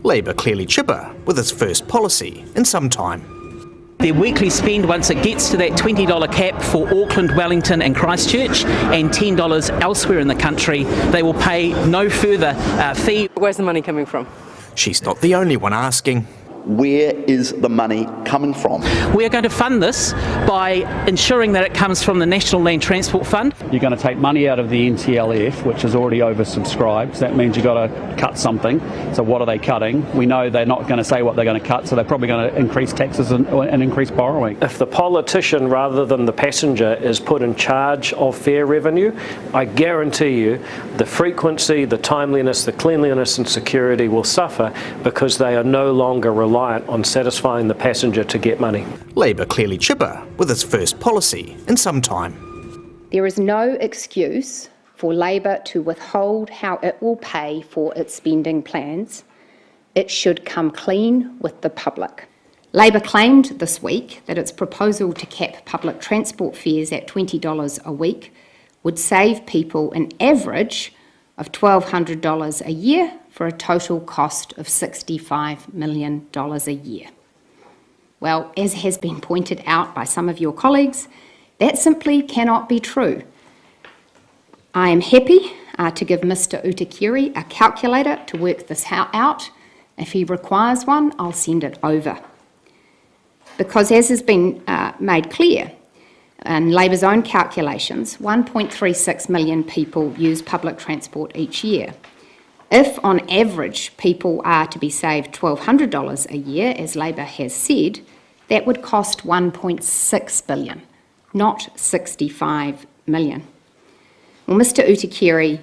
Labor clearly chipper with its first policy in some time. Their weekly spend, once it gets to that $20 cap for Auckland, Wellington and Christchurch, and $10 elsewhere in the country, they will pay no further fee. Where's the money coming from? She's not the only one asking. Where is the money coming from? We are going to fund this by ensuring that it comes from the National Land Transport Fund. You're going to take money out of the NTLF, which is already oversubscribed. So that means you've got to cut something. So what are they cutting? We know they're not going to say what they're going to cut, so they're probably going to increase taxes and increase borrowing. If the politician, rather than the passenger, is put in charge of fare revenue, I guarantee you the frequency, the timeliness, the cleanliness and security will suffer because they are no longer reliant on satisfying the passenger to get money. Labor clearly chipper with its first policy in some time. There is no excuse for Labor to withhold how it will pay for its spending plans. It should come clean with the public. Labor claimed this week that its proposal to cap public transport fares at $20 a week would save people an average of $1,200 a year for a total cost of $65 million a year. Well, as has been pointed out by some of your colleagues, that simply cannot be true. I am happy to give Mr. Utakiri a calculator to work this out. If he requires one, I'll send it over. Because as has been made clear in Labor's own calculations, 1.36 million people use public transport each year. If, on average, people are to be saved $1,200 a year, as Labor has said, that would cost $1.6 billion, not $65 million. Well, Mr. Utakiri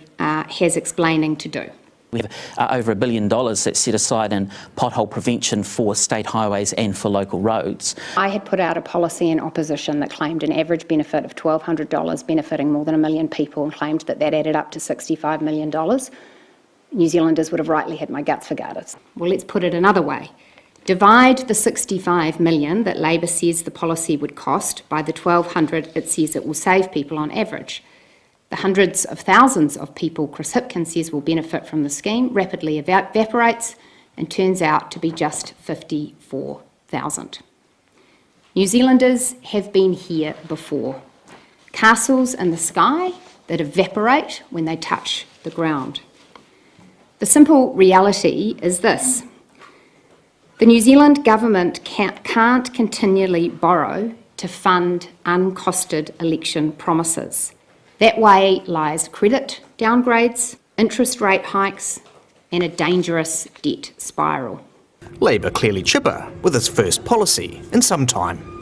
has explaining to do. We have over $1 billion that's set aside in pothole prevention for state highways and for local roads. I had put out a policy in opposition that claimed an average benefit of $1,200 benefiting more than 1 million people and claimed that that added up to $65 million. New Zealanders would have rightly had my guts for garters. Well, let's put it another way. Divide the $65 million that Labor says the policy would cost by the $1,200 it says it will save people on average. The hundreds of thousands of people Chris Hipkins says will benefit from the scheme rapidly evaporates and turns out to be just 54,000. New Zealanders have been here before. Castles in the sky that evaporate when they touch the ground. The simple reality is this. The New Zealand government can't continually borrow to fund uncosted election promises. That way lies credit downgrades, interest rate hikes, and a dangerous debt spiral. Labor clearly chipper with its first policy in some time.